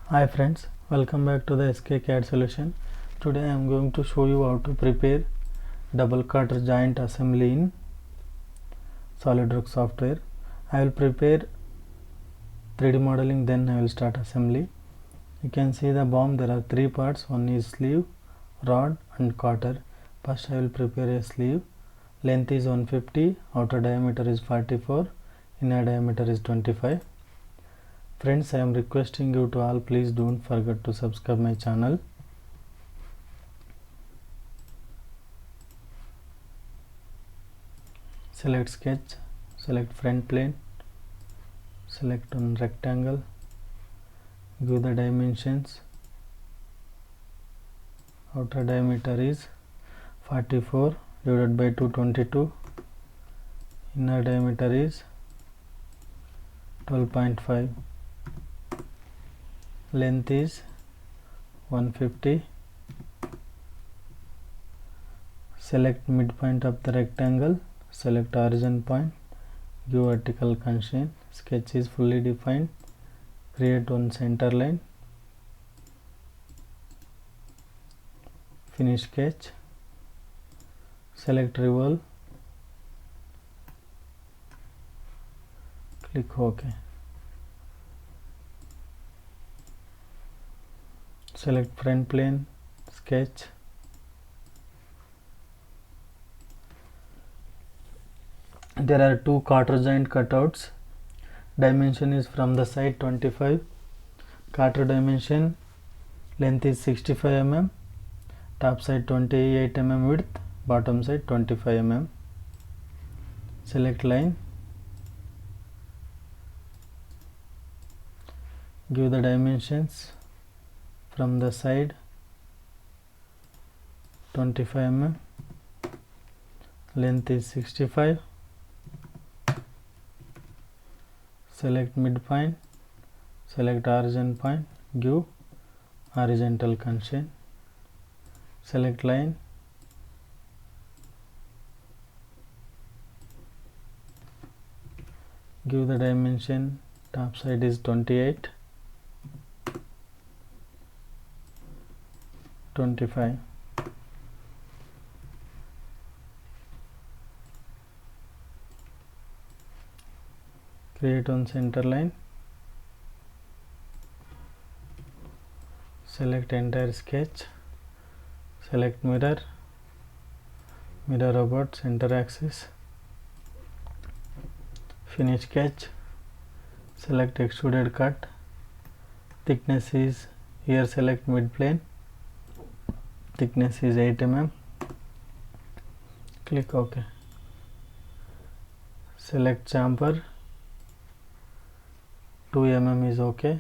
Hi friends, welcome back to the SK solution. Today I am going to show you how to prepare double cutter joint assembly in SolidWorks software. I will prepare 3D modeling, then I will start assembly. You can see the BOM. There are three parts. One is sleeve, rod and cutter. First I will prepare a sleeve. Length is 150, outer diameter is 44, inner diameter is 25. Friends, I am requesting you to all, please don't forget to subscribe my channel. Select sketch, select front plane, select on rectangle, give the dimensions. Outer diameter is 44 divided by 222. Inner diameter is 12.5. Length is 150. Select midpoint of the rectangle, select origin point, give vertical constraint. Sketch is fully defined. Create one center line. Finish sketch. Select revolve. Click OK. Select front plane, sketch. There are two cutter joint cutouts. Dimension is from the side 25. Cutter dimension, length is 65 mm, top side 28 mm width, bottom side 25 mm. Select line. Give the dimensions from the side 25 mm, length is 65. Select midpoint, select origin point, give horizontal constraint. Select line. Give the dimension, top side is 28, 25. Create one center line. Select entire sketch. Select mirror, mirror about center axis. Finish sketch. Select extruded cut. Thickness is, here select mid plane. Thickness is 8 mm. Click OK. Select chamfer. 2 mm is OK.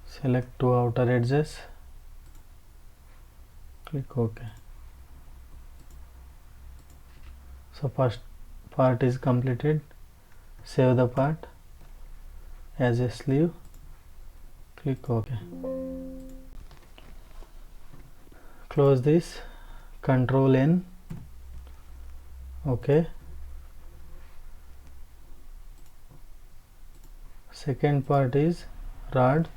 Select two outer edges. Click OK. So first part is completed. Save the part as a sleeve. Click OK. Close this. Control N. OK. Second part is rod.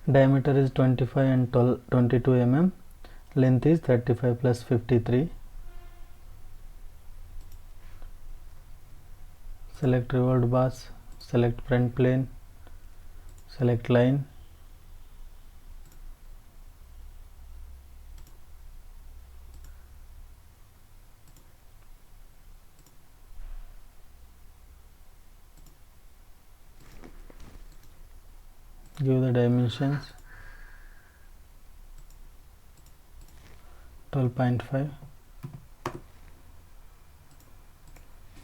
Diameter is 25 and 22 mm. Length is 35 plus 53. Select revolved bars. Select front plane. Select line. Give the dimensions 12.5.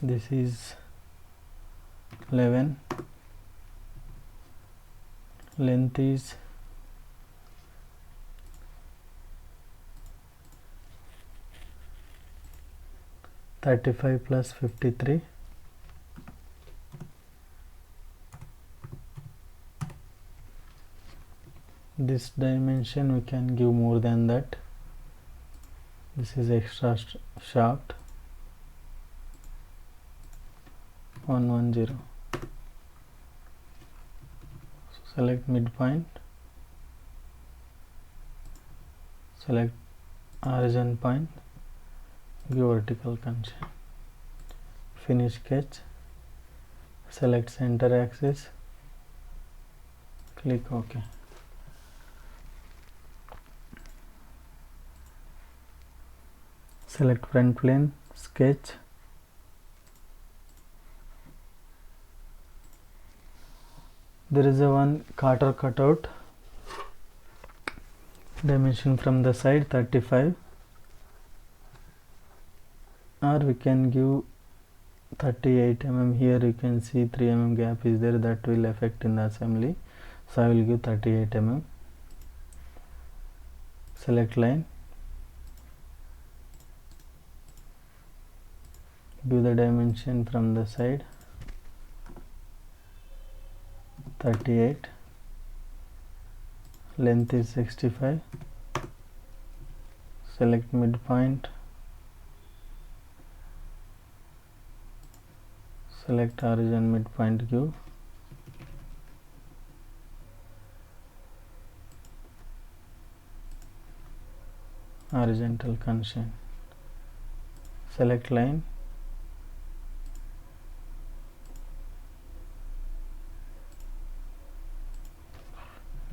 This is 11. Length is 35 plus 53. This dimension we can give more than that. This is extra shaft. 110. Select midpoint, select origin point, give vertical constraint. Finish sketch, select center axis, click OK. Select front plane, sketch, there is a one Cotter cutout, dimension from the side 35, or we can give 38 mm. Here you can see 3 mm gap is there, that will affect in the assembly, so I will give 38 mm. Select line, give the dimension from the side 38, length is 65, select midpoint, select origin midpoint, give horizontal constraint, select line,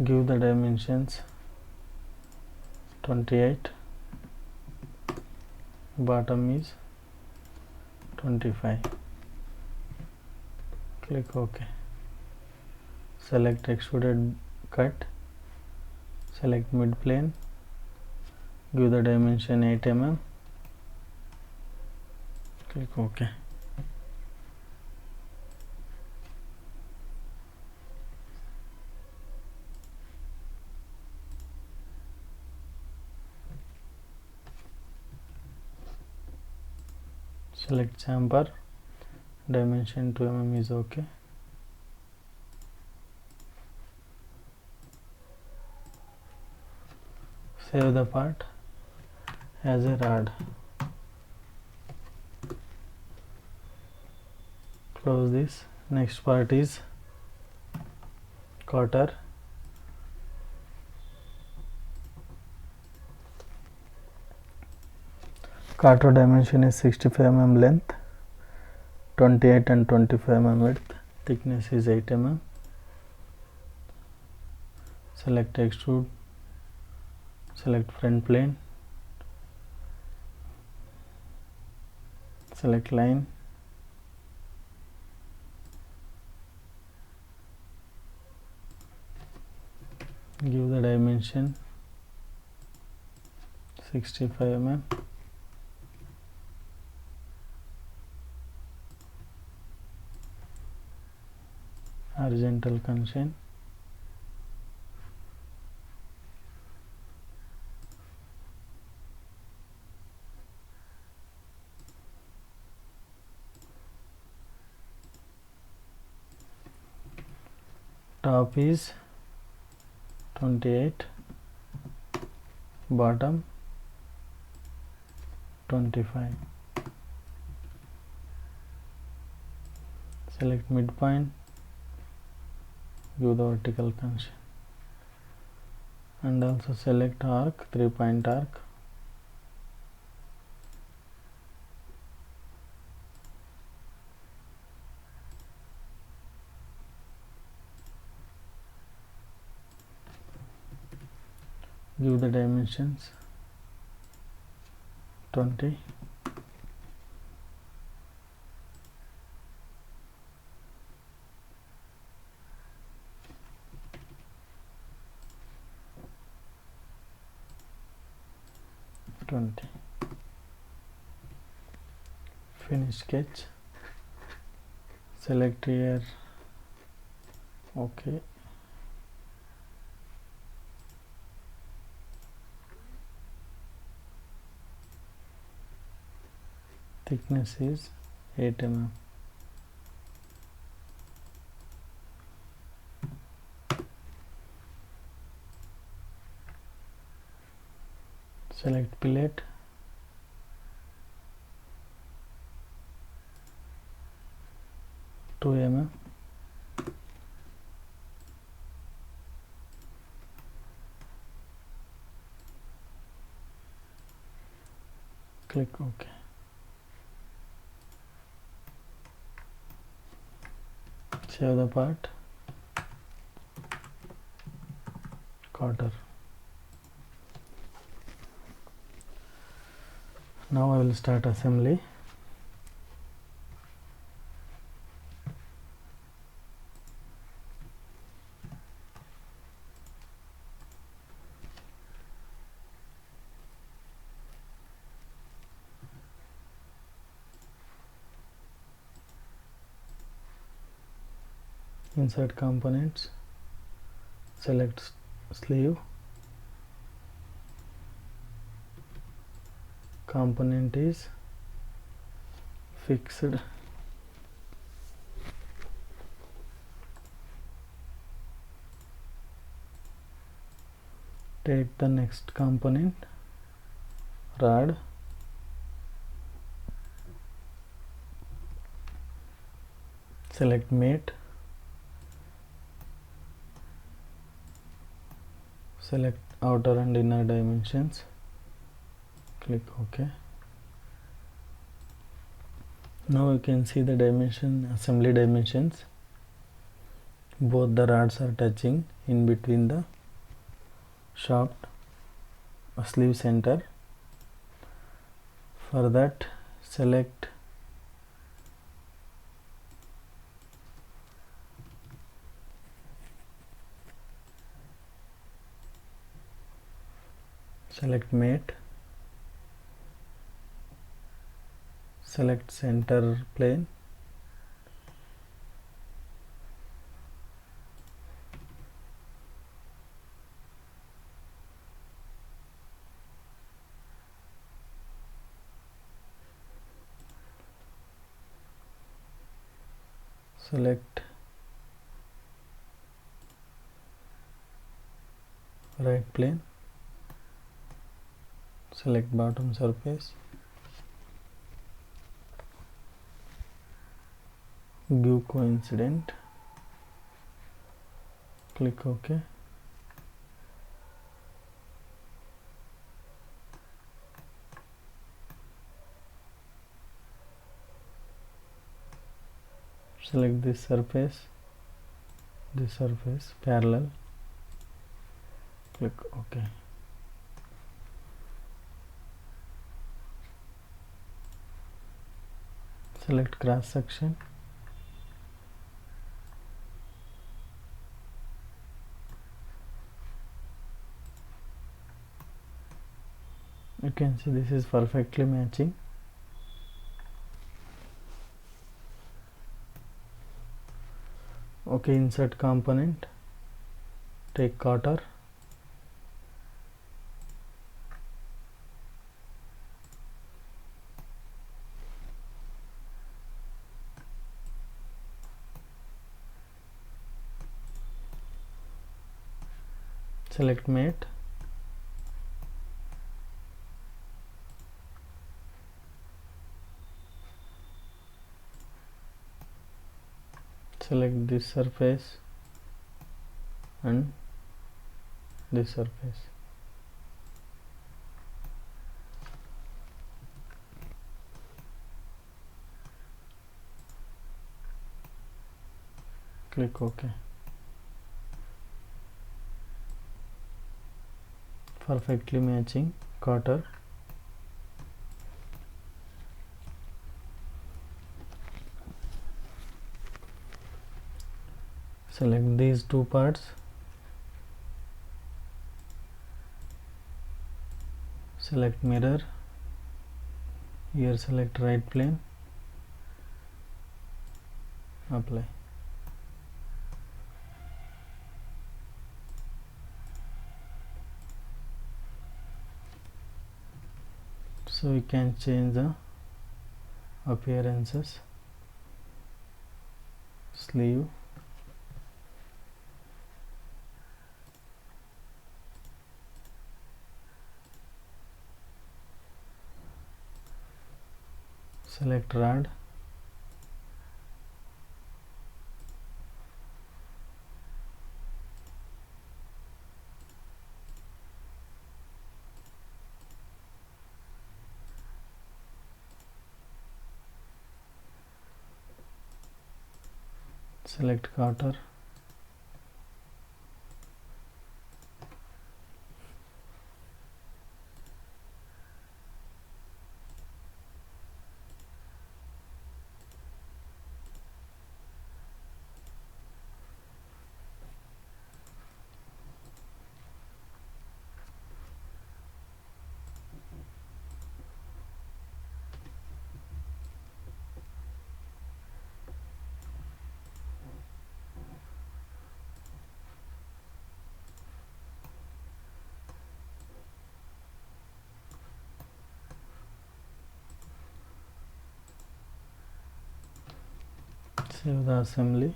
give the dimensions 28, bottom is 25, click OK. Select extruded cut, select mid plane, give the dimension 8 mm, click OK. Select chamfer, dimension 2 mm is OK. Save the part as a rod. Close this. Next part is cotter. Cotter dimension is 65 mm length, 28 and 25 mm width, thickness is 8 mm. Select extrude, select front plane, select line, give the dimension 65 mm, horizontal constraint, top is 28, bottom 25. Select midpoint, give the vertical constraint, and also select arc, 3-point arc, give the dimensions 20, finish sketch, select here OK. Thickness is 8 mm. Select billet, 2 mm. Click OK. Save the part. Cotter. Now I will start assembly. Insert components, select sleeve, component is fixed, take the next component, rod, select mate, select outer and inner dimensions, click OK. Now you can see the assembly dimensions. Both the rods are touching in between the shaft sleeve center. For that, select mate, select center plane, select right plane, select bottom surface, give coincident, click OK. Select this surface, parallel, click OK. Select cross section, you can see this is perfectly matching. OK, insert component, take cotter, select mate, select this surface and this surface, click OK. Perfectly matching cotter. Select these two parts, select mirror, here select right plane, apply. So we can change the appearances. Sleeve, select rod, select cutter, save the assembly.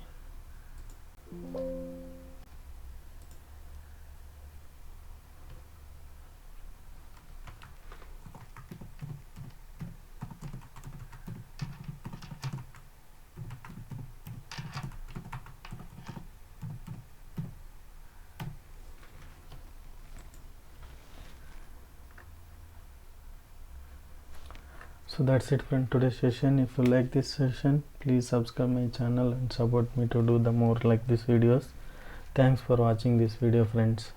So that's it for today's session. If you like this session, please subscribe my channel and support me to do the more like these videos. Thanks for watching this video, friends.